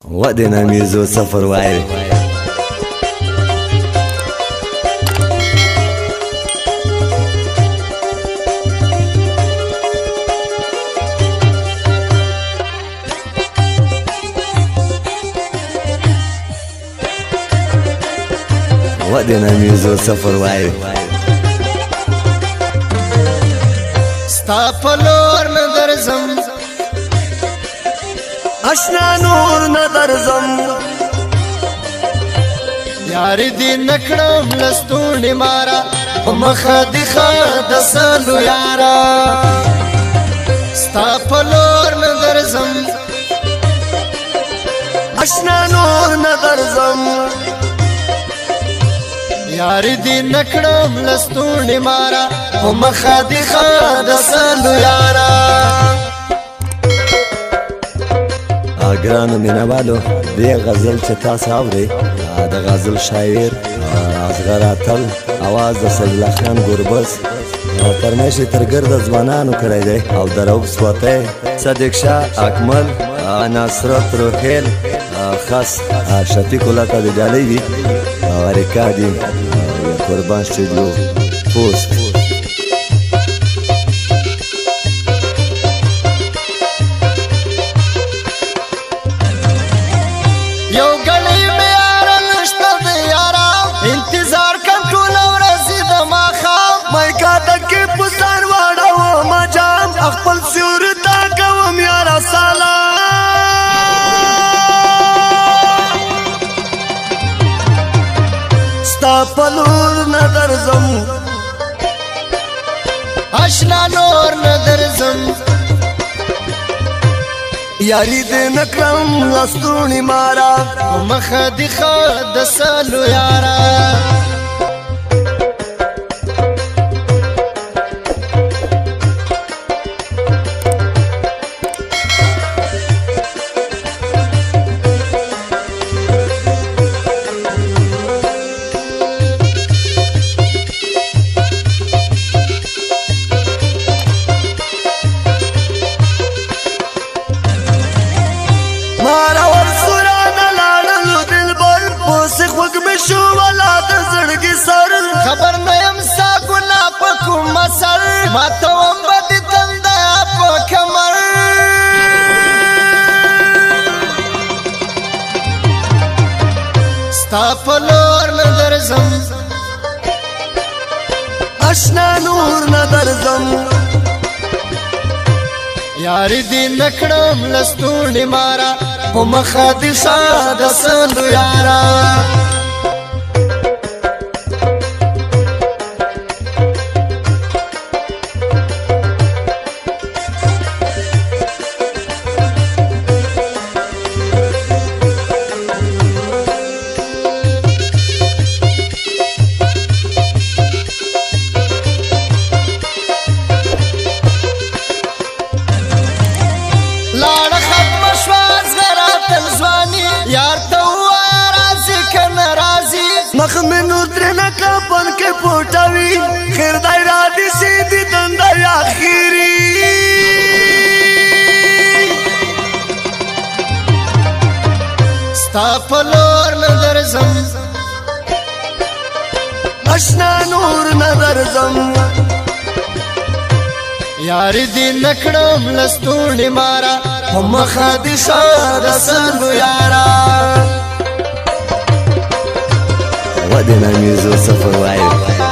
ودنا ميزو سفر وايد ودنا ميزو سفر وايد ستا پلور ندرزم اشنا نور ندرزم یاری دی نکڑم لستونی مارا مخا دی خاد سالو یارا ستا پلور ندرزم اشنا نور ندرزم یاری دی نکڑم لستونی مارا مخا دی خاد سالو یارا ګرانو مینوالو دې غزل چې تاسو اورئ د غزل شاعر اصغر اتل اواز د سیدالله خان ګوربز فرمایش یې تر ګرده ځوانانو کړی دی او د رؤف سوتی صدیق شاه اکمل نصرت روحیل خاص شفیق الله ته د ډالۍ وي ریکارډینګ قربان سټوډیو پوسټ یو گلی میارا نشتا دیارا انتظار کم ټوله ورځې د ماښام مایکا دکې پسار واړوم جام خپل سیور تا کوم یاره سلام ستا په لور نه درځم اشنا نور ندرزم یاری دې نکړم لستوڼي مارا مخه دی خاد سالو یارا مارا ورسورانا لاړلو دلبر پوسې خوږ مې شو ولا د زړګي سر خبر نیم ستا ګناه په کوم اثر ماتوم به دې تنده په کمر ستا په لور نه درځم اشنا نور نه درځم یاری دی نکڑم لستونی مارا پو مخا دی شاد سندو یارا لاړه ختم شوه زغرات الزواني یار ته ووایه راځي که نه راځي مخ مې نور ترېنه کپن کې پوټوي خیر دی را دي سیدي دنده اخیري ستا په لور نه درځم اشنا نور نه درځم یاری دی نکڑم لستونی مارا مخا دی شاد سندو یارا ودنا ميزو سفر وايد